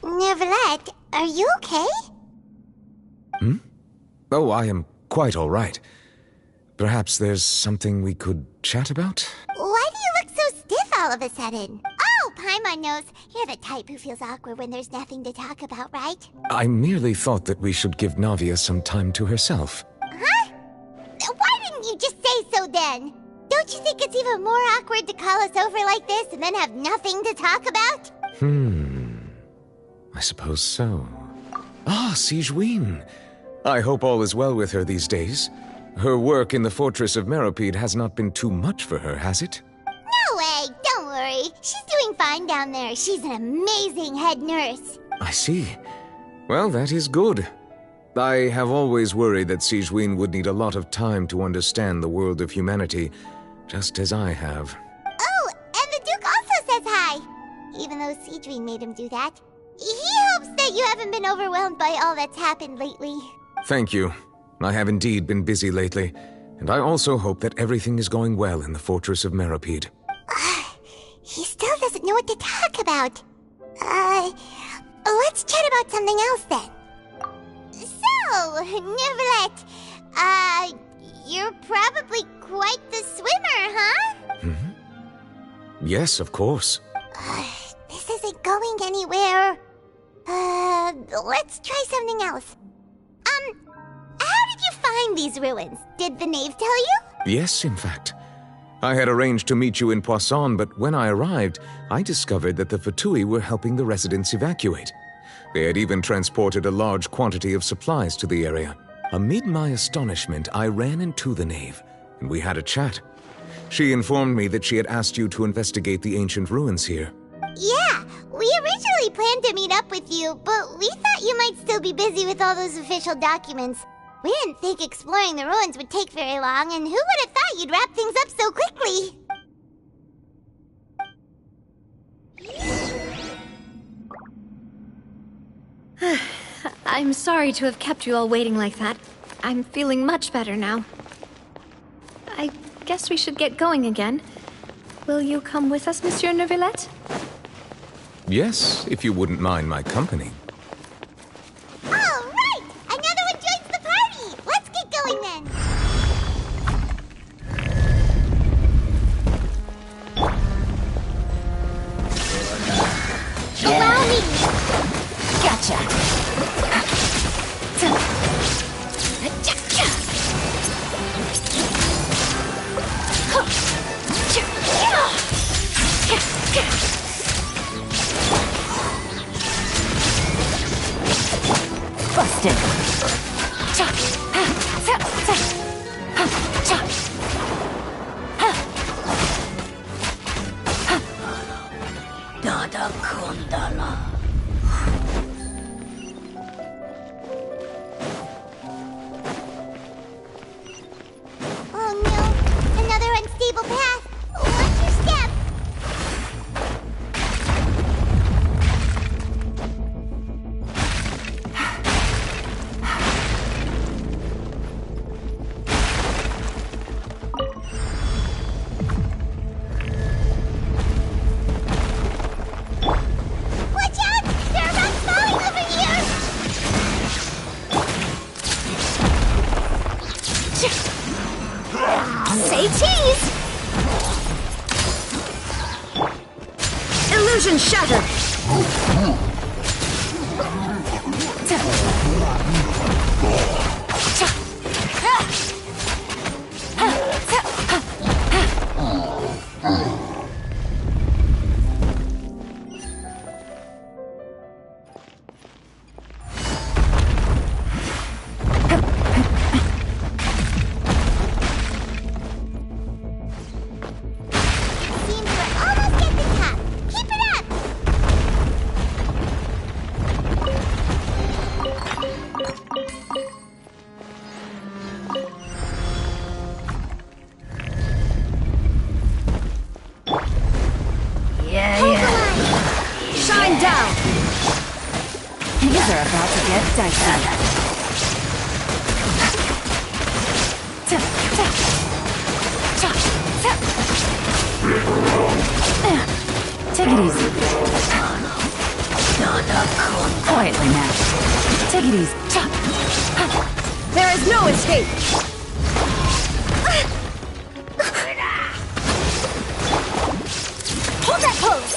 Neuvillette, are you okay? Oh, I am quite all right. Perhaps there's something we could chat about? Why do you look so stiff all of a sudden? Oh, Paimon knows. You're the type who feels awkward when there's nothing to talk about, right? I merely thought that we should give Navia some time to herself. Huh? Why didn't you just say so then? Don't you think it's even more awkward to call us over like this and then have nothing to talk about? I suppose so. Ah, Sigewinne. I hope all is well with her these days. Her work in the Fortress of Meropide has not been too much for her, has it? No way! Don't worry. She's doing fine down there. She's an amazing head nurse. I see. Well, that is good. I have always worried that Sigewinne would need a lot of time to understand the world of humanity, just as I have. Oh, and the Duke also says hi! Even though Sigewinne made him do that. He hopes that you haven't been overwhelmed by all that's happened lately. Thank you. I have indeed been busy lately, and I also hope that everything is going well in the Fortress of Meropide. He still doesn't know what to talk about. Let's chat about something else then. So, Neuvillette, you're probably quite the swimmer, huh? Yes, of course. This isn't going anywhere. Let's try something else. How did you find these ruins? Did the knave tell you? Yes, in fact. I had arranged to meet you in Poisson, but when I arrived, I discovered that the Fatui were helping the residents evacuate. They had even transported a large quantity of supplies to the area. Amid my astonishment, I ran into the knave, and we had a chat. She informed me that she had asked you to investigate the ancient ruins here. Yeah, we originally planned to meet up with you, but we thought you might still be busy with all those official documents. We didn't think exploring the ruins would take very long, and who would have thought you'd wrap things up so quickly? I'm sorry to have kept you all waiting like that. I'm feeling much better now. I guess we should get going again. Will you come with us, Monsieur Neuvillette? Yes, if you wouldn't mind my company. All right! Another one joins the party! Let's get going then! Allow me! Gotcha. Busted. Dada Kundala. Oh no, another unstable path. Watch your step. Watch out! There are rocks falling over here! Say cheese! Illusion shattered! Seems we're almost at the top. Keep it up! Shine down! These are about to get dicey. Take it easy. Quietly now. Take it easy. There is no escape! Hold that pose!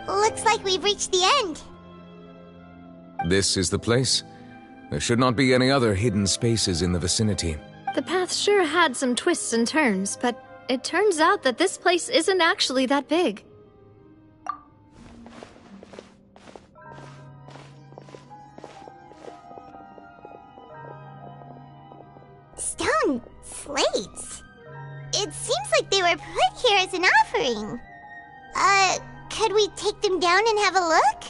Looks like we've reached the end. This is the place. There should not be any other hidden spaces in the vicinity. The path sure had some twists and turns, but it turns out that this place isn't actually that big. Stone slates. It seems like they were put here as an offering. Could we take them down and have a look?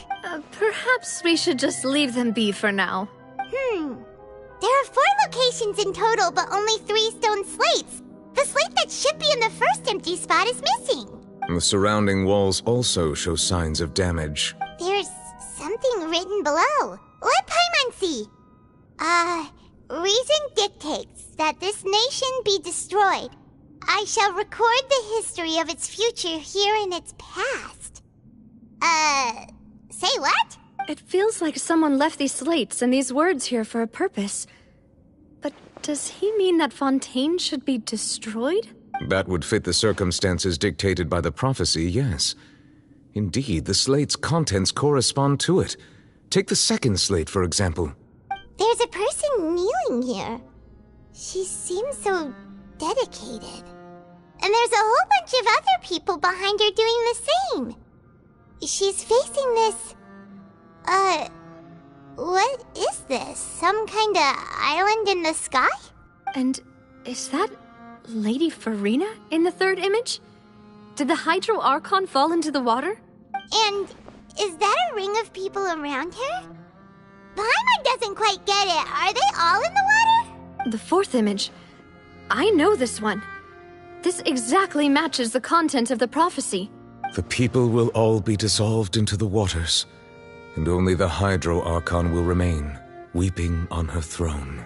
Perhaps we should just leave them be for now. There are 4 locations in total, but only 3 stone slates. The slate that should be in the first empty spot is missing. The surrounding walls also show signs of damage. There's something written below. Let Paimon see. Reason dictates that this nation be destroyed. I shall record the history of its future here in its past. Say what? It feels like someone left these slates and these words here for a purpose. But does he mean that Fontaine should be destroyed? That would fit the circumstances dictated by the prophecy, yes. Indeed, the slate's contents correspond to it. Take the second slate, for example. There's a person kneeling here. She seems so dedicated. And there's a whole bunch of other people behind her doing the same. She's facing this... what is this? Some kind of island in the sky? And is that Lady Farina in the third image? Did the Hydro Archon fall into the water? And is that a ring of people around her? Paimon doesn't quite get it. Are they all in the water? The fourth image. I know this one. This exactly matches the content of the prophecy. The people will all be dissolved into the waters, and only the Hydro Archon will remain, weeping on her throne.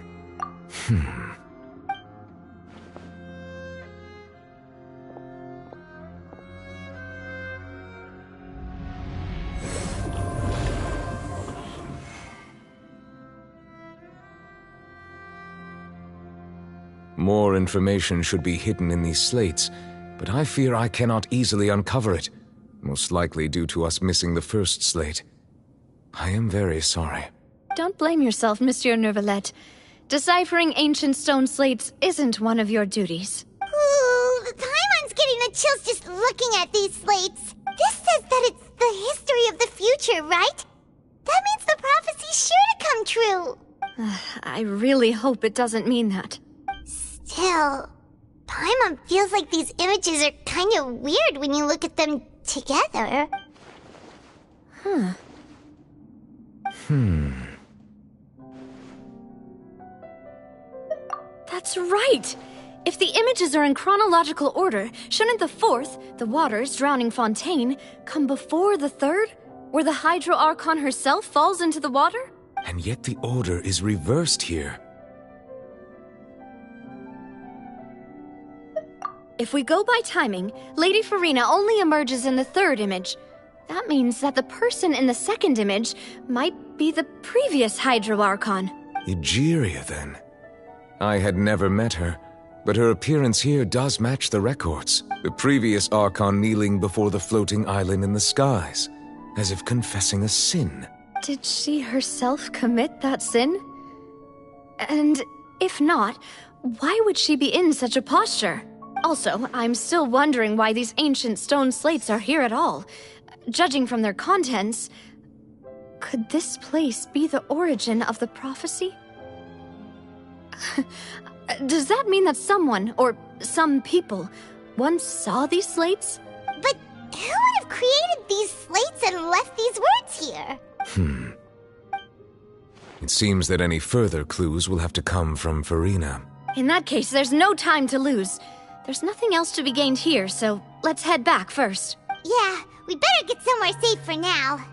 More information should be hidden in these slates, but I fear I cannot easily uncover it, most likely due to us missing the first slate. I am very sorry. Don't blame yourself, Monsieur Neuvillette. Deciphering ancient stone slates isn't one of your duties. Ooh, Paimon's getting the chills just looking at these slates. This says that it's the history of the future, right? That means the prophecy's sure to come true. I really hope it doesn't mean that. Still, Paimon feels like these images are kind of weird when you look at them together. That's right! If the images are in chronological order, shouldn't the fourth, the waters drowning Fontaine, come before the third, where the Hydro Archon herself falls into the water? And yet the order is reversed here. If we go by timing, Lady Farina only emerges in the third image. That means that the person in the second image might be the previous Hydro Archon. Egeria, then. I had never met her, but her appearance here does match the records. The previous Archon kneeling before the floating island in the skies, as if confessing a sin. Did she herself commit that sin? And if not, why would she be in such a posture? Also, I'm still wondering why these ancient stone slates are here at all. Judging from their contents, could this place be the origin of the prophecy? Does that mean that someone, or some people, once saw these slates? But who would have created these slates and left these words here? It seems that any further clues will have to come from Farina. In that case, there's no time to lose. There's nothing else to be gained here, so let's head back first. Yeah, we better get somewhere safe for now.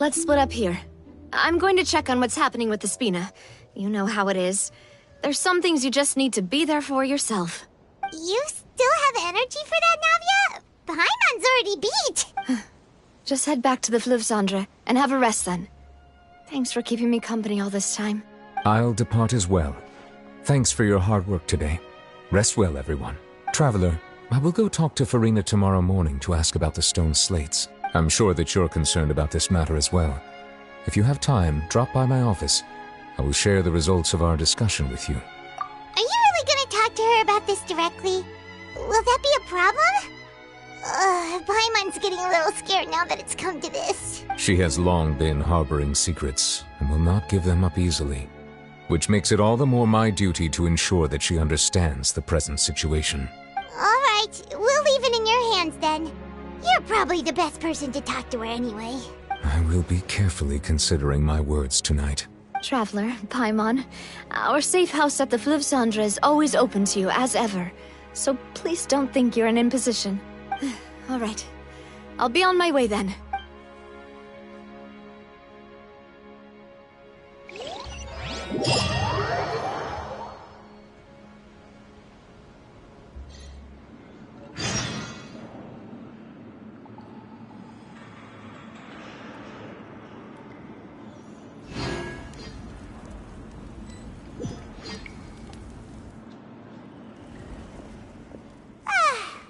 Let's split up here. I'm going to check on what's happening with the Spina. You know how it is. There's some things you just need to be there for yourself. You still have energy for that, Navia? Paimon's already beat. Just head back to the Fluvsandre and have a rest then. Thanks for keeping me company all this time. I'll depart as well. Thanks for your hard work today. Rest well, everyone. Traveler, I will go talk to Farina tomorrow morning to ask about the stone slates. I'm sure that you're concerned about this matter as well. If you have time, drop by my office. I will share the results of our discussion with you. Are you really gonna talk to her about this directly? Will that be a problem? Paimon's getting a little scared now that it's come to this. She has long been harboring secrets and will not give them up easily, which makes it all the more my duty to ensure that she understands the present situation. Alright, we'll leave it in your hands then. You're probably the best person to talk to her anyway. I will be carefully considering my words tonight. Traveler, Paimon, our safe house at the Fluvsandre is always open to you, as ever. So please don't think you're an imposition. All right. I'll be on my way then.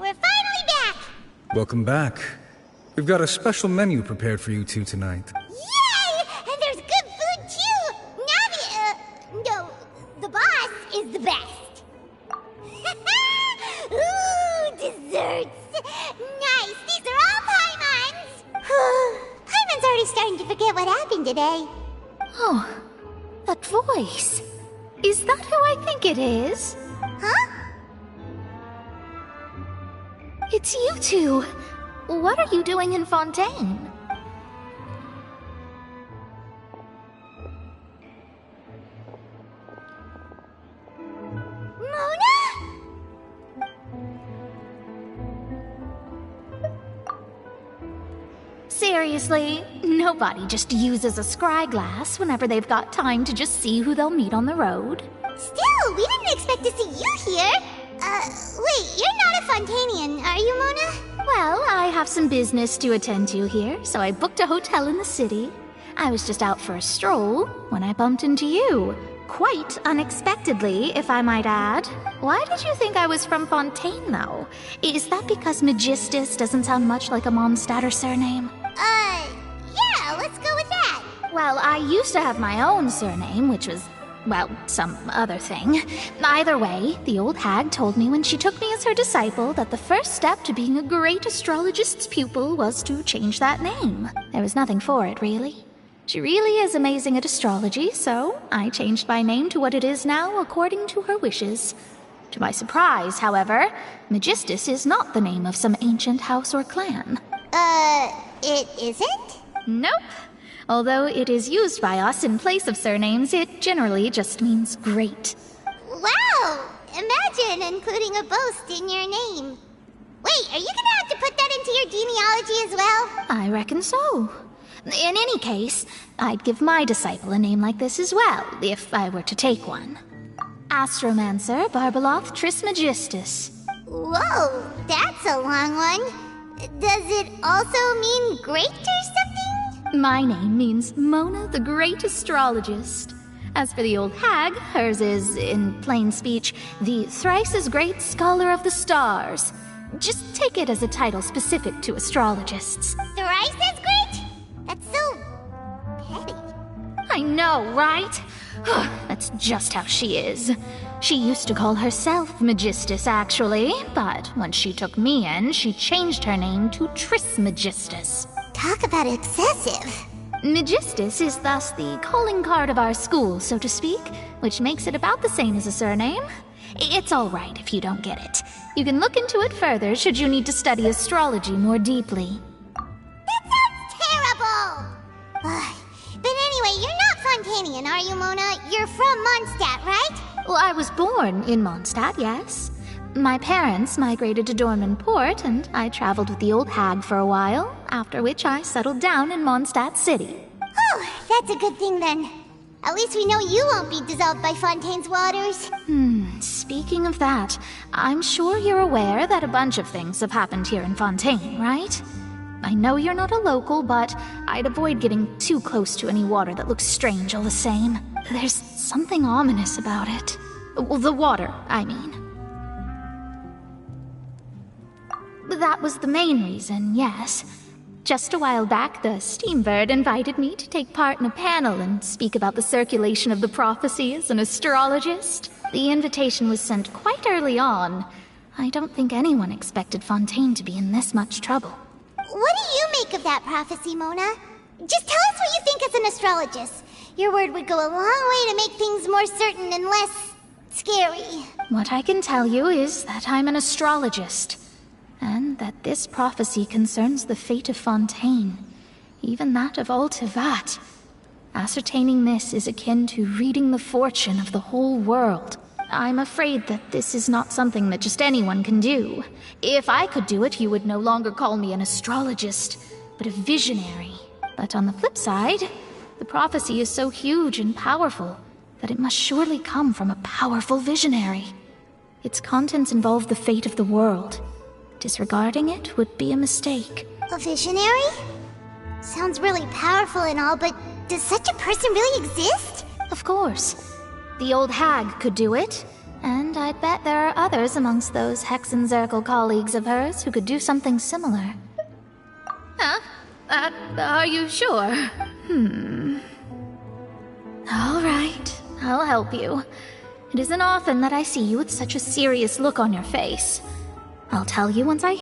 We're finally back! Welcome back. We've got a special menu prepared for you two tonight. Yay! And there's good food too! Navi, no, the boss is the best. Ooh, desserts! Nice, these are all Paimon's! Paimon's already starting to forget what happened today. Oh, that voice. Is that who I think it is? Huh? It's you two. What are you doing in Fontaine? Mona? Seriously, nobody just uses a scry glass whenever they've got time to just see who they'll meet on the road. Still, we didn't expect to see you here. Wait, you're not a Fontanian, are you, Mona? Well, I have some business to attend to here, so I booked a hotel in the city. I was just out for a stroll when I bumped into you. Quite unexpectedly, if I might add. Why did you think I was from Fontaine, though? Is that because Magistus doesn't sound much like a Mondstadter surname? Yeah, let's go with that. Well, I used to have my own surname, which was, well, some other thing. Either way, the old hag told me when she took me as her disciple that the first step to being a great astrologist's pupil was to change that name. There was nothing for it, really. She really is amazing at astrology, so I changed my name to what it is now according to her wishes. To my surprise, however, Magistus is not the name of some ancient house or clan. It isn't? Nope. Although it is used by us in place of surnames, it generally just means great. Wow! Imagine including a boast in your name. Wait, are you gonna have to put that into your genealogy as well? I reckon so. In any case, I'd give my disciple a name like this as well, if I were to take one. Astromancer Barbeloth Trismegistus. Whoa, that's a long one. Does it also mean great or something? My name means Mona the Great Astrologist. As for the old hag, hers is, in plain speech, the thrice-as-great Scholar of the Stars. Just take it as a title specific to astrologists. Thrice as great? That's so petty. I know, right? That's just how she is. She used to call herself Magistus, actually, but when she took me in, she changed her name to Trismegistus. Talk about excessive. Magistus is thus the calling card of our school, so to speak, which makes it about the same as a surname. It's all right if you don't get it. You can look into it further should you need to study astrology more deeply. That sounds terrible! But anyway, you're not Fontanian, are you, Mona? You're from Mondstadt, right? Well, I was born in Mondstadt, yes. My parents migrated to Dorman Port, and I traveled with the old hag for a while, after which I settled down in Mondstadt City. Oh, that's a good thing then. At least we know you won't be dissolved by Fontaine's waters. Speaking of that, I'm sure you're aware that a bunch of things have happened here in Fontaine, right? I know you're not a local, but I'd avoid getting too close to any water that looks strange all the same. There's something ominous about it. Well, the water, I mean. That was the main reason, yes. Just a while back, the Steambird invited me to take part in a panel and speak about the circulation of the prophecy as an astrologist. The invitation was sent quite early on. I don't think anyone expected Fontaine to be in this much trouble. What do you make of that prophecy, Mona? Just tell us what you think as an astrologist. Your word would go a long way to make things more certain and less scary. What I can tell you is that I'm an astrologist, and that this prophecy concerns the fate of Fontaine, even that of all Tevat. Ascertaining this is akin to reading the fortune of the whole world. I'm afraid that this is not something that just anyone can do. If I could do it, you would no longer call me an astrologist, but a visionary. But on the flip side, the prophecy is so huge and powerful that it must surely come from a powerful visionary. Its contents involve the fate of the world. Disregarding it would be a mistake. A visionary? Sounds really powerful and all, but does such a person really exist? Of course. The old hag could do it, and I'd bet there are others amongst those Hexenzirkel colleagues of hers who could do something similar. Huh? Are you sure? All right, I'll help you. It isn't often that I see you with such a serious look on your face. I'll tell you once I